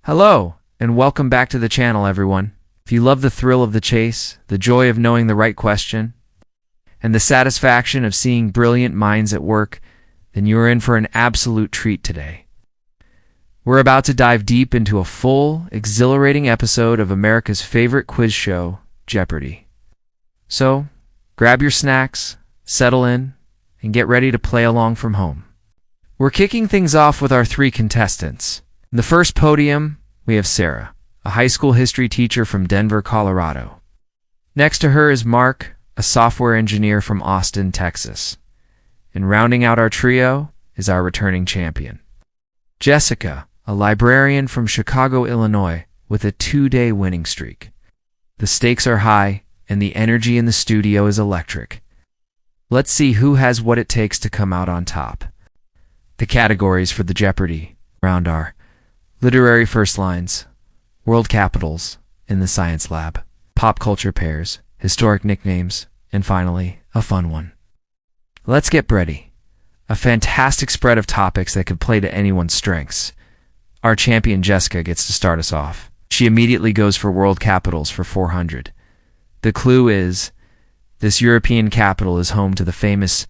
Hello, and welcome back to the channel, everyone. If you love the thrill of the chase, the joy of knowing the right question, and the satisfaction of seeing brilliant minds at work, then you are in for an absolute treat today. We're about to dive deep into a full, exhilarating episode of America's favorite quiz show, Jeopardy! So, grab your snacks, settle in, and get ready to play along from home. We're kicking things off with our three contestants. In the first podium, we have Sarah, a high school history teacher from Denver, Colorado. Next to her is Mark, a software engineer from Austin, Texas. And rounding out our trio is our returning champion, Jessica, a librarian from Chicago, Illinois, with a 2-day winning streak. The stakes are high, and the energy in the studio is electric. Let's see who has what it takes to come out on top. The categories for the Jeopardy! Round are literary first lines, world capitals in the science lab, pop culture pairs, historic nicknames, and finally, a fun one. Let's get ready. A fantastic spread of topics that could play to anyone's strengths. Our champion Jessica gets to start us off. She immediately goes for world capitals for 400. The clue is, this European capital is home to the famous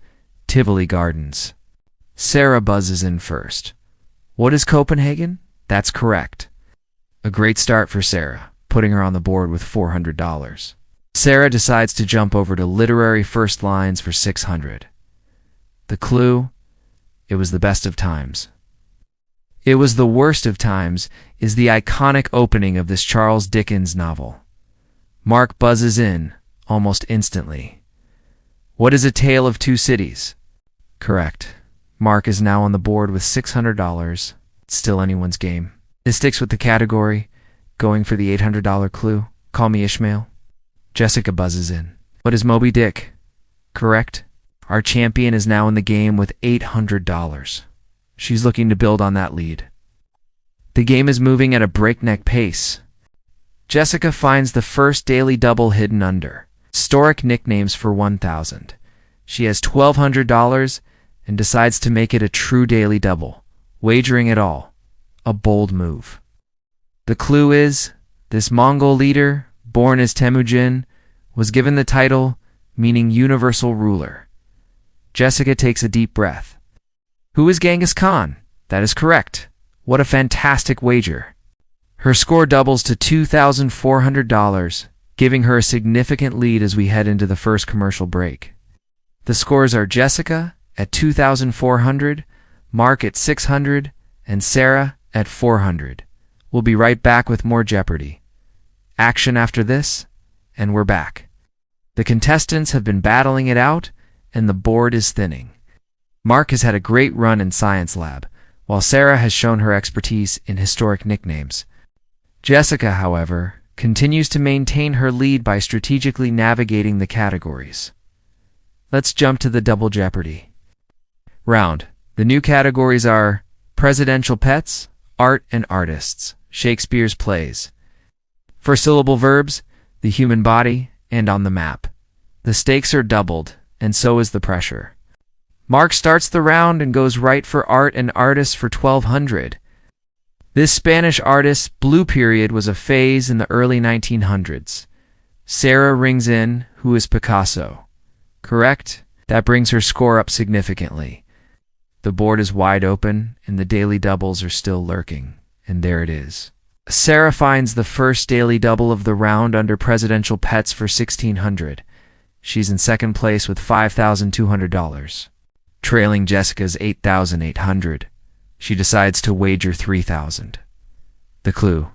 Tivoli Gardens. Sarah buzzes in first. What is Copenhagen? That's correct. A great start for Sarah, putting her on the board with $400. Sarah decides to jump over to literary first lines for 600. The clue? It was the best of times. It was the worst of times is the iconic opening of this Charles Dickens novel. Mark buzzes in almost instantly. What is A Tale of Two Cities? Correct. Mark is now on the board with $600. It's still anyone's game. This sticks with the category, going for the $800 clue. Call me Ishmael. Jessica buzzes in. What is Moby Dick? Correct. Our champion is now in the game with $800. She's looking to build on that lead. The game is moving at a breakneck pace. Jessica finds the first daily double hidden under. Historic nicknames for 1,000. She has $1,200 and decides to make it a true daily double, wagering it all. A bold move. The clue is, this Mongol leader, born as Temujin, was given the title meaning universal ruler. Jessica takes a deep breath. Who is Genghis Khan? That is correct. What a fantastic wager. Her score doubles to $2,400, giving her a significant lead as we head into the first commercial break. The scores are Jessica at $2,400, Mark at $600, and Sarah at $400. We'll be right back with more Jeopardy! Action after this, and we're back. The contestants have been battling it out, and the board is thinning. Mark has had a great run in Science Lab, while Sarah has shown her expertise in historic nicknames. Jessica, however, continues to maintain her lead by strategically navigating the categories. Let's jump to the Double Jeopardy! Round. The new categories are Presidential Pets, Art and Artists, Shakespeare's Plays. Four-syllable verbs, the human body, and on the map. The stakes are doubled, and so is the pressure. Mark starts the round and goes right for Art and Artists for 1,200. This Spanish artist's blue period was a phase in the early 1900s. Sarah rings in, who is Picasso? Correct? That brings her score up significantly. The board is wide open, and the daily doubles are still lurking. And there it is. Sarah finds the first daily double of the round under Presidential Pets for 1,600. She's in second place with $5,200. Trailing Jessica's $8,800. She decides to wager $3,000. The clue: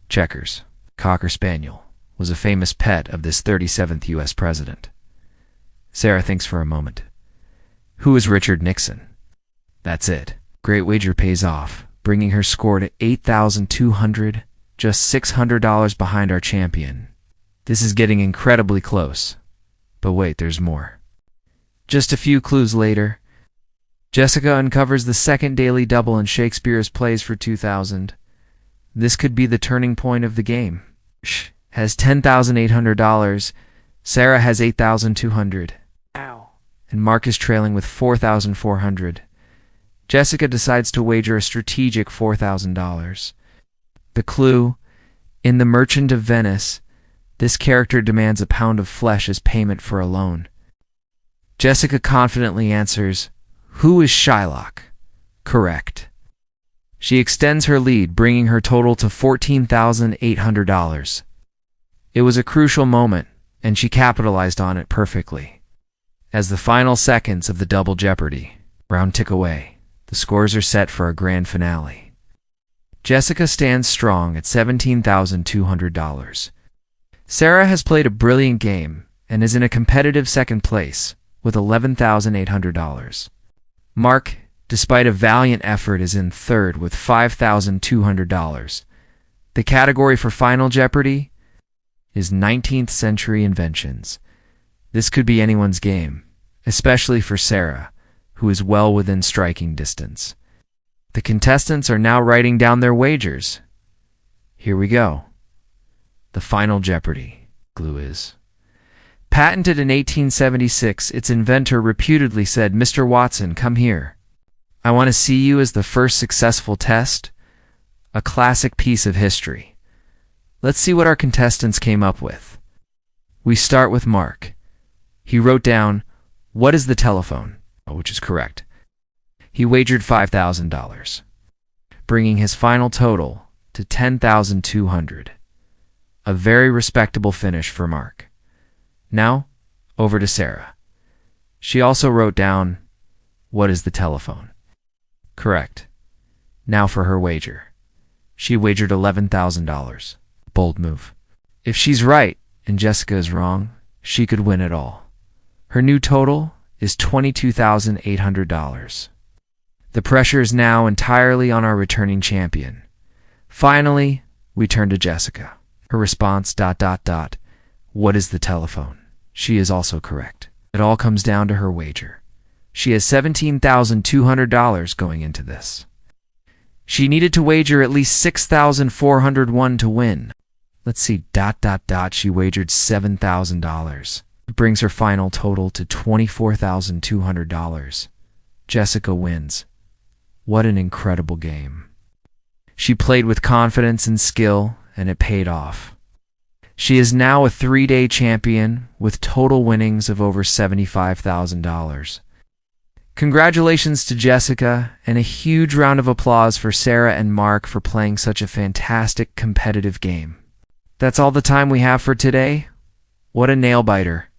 checkers. Cocker Spaniel was a famous pet of this 37th U.S. president. Sarah thinks for a moment. Who is Richard Nixon? That's it. Great wager pays off, bringing her score to $8,200, just $600 behind our champion. This is getting incredibly close. But wait, there's more. Just a few clues later, Jessica uncovers the second daily double in Shakespeare's Plays for 2,000. This could be the turning point of the game. Has $10,800. Sarah has $8,200. Ow. And Mark is trailing with $4,400. Jessica decides to wager a strategic $4,000. The clue: in The Merchant of Venice, this character demands a pound of flesh as payment for a loan. Jessica confidently answers, "Who is Shylock?" Correct. She extends her lead, bringing her total to $14,800. It was a crucial moment, and she capitalized on it perfectly. As the final seconds of the Double Jeopardy round tick away, the scores are set for a grand finale. Jessica stands strong at $17,200. Sarah has played a brilliant game and is in a competitive second place with $11,800. Mark, despite a valiant effort, is in third with $5,200. The category for Final Jeopardy is 19th century inventions. This could be anyone's game, especially for Sarah, who is well within striking distance. The contestants are now writing down their wagers. Here we go. The Final Jeopardy clue is: patented in 1876, its inventor reputedly said, "Mr. Watson, come here. I want to see you as the first successful test." A classic piece of history. Let's see what our contestants came up with. We start with Mark. He wrote down, "What is the telephone?" which is correct. He wagered $5,000, bringing his final total to $10,200. A very respectable finish for Mark. Now, over to Sarah. She also wrote down, "What is the telephone?" Correct. Now for her wager. She wagered $11,000. Bold move. If she's right and Jessica is wrong, she could win it all. Her new total is $22,800. The pressure is now entirely on our returning champion. Finally, we turn to Jessica. Her response, ... What is the telephone? She is also correct. It all comes down to her wager. She has $17,200 going into this. She needed to wager at least $6,401 to win. Let's see, ... She wagered $7,000. It brings her final total to $24,200. Jessica wins. What an incredible game. She played with confidence and skill, and it paid off. She is now a 3-day champion with total winnings of over $75,000. Congratulations to Jessica, and a huge round of applause for Sarah and Mark for playing such a fantastic competitive game. That's all the time we have for today. What a nail-biter.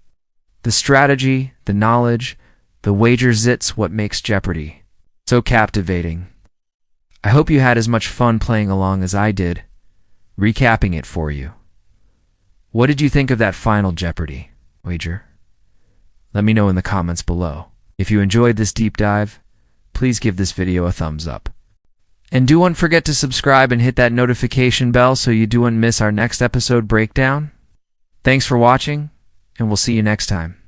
The strategy, the knowledge, the wagers, it's what makes Jeopardy so captivating. I hope you had as much fun playing along as I did, recapping it for you. What did you think of that Final Jeopardy wager? Let me know in the comments below. If you enjoyed this deep dive, please give this video a thumbs up. And don't forget to subscribe and hit that notification bell so you don't miss our next episode breakdown. Thanks for watching, and we'll see you next time.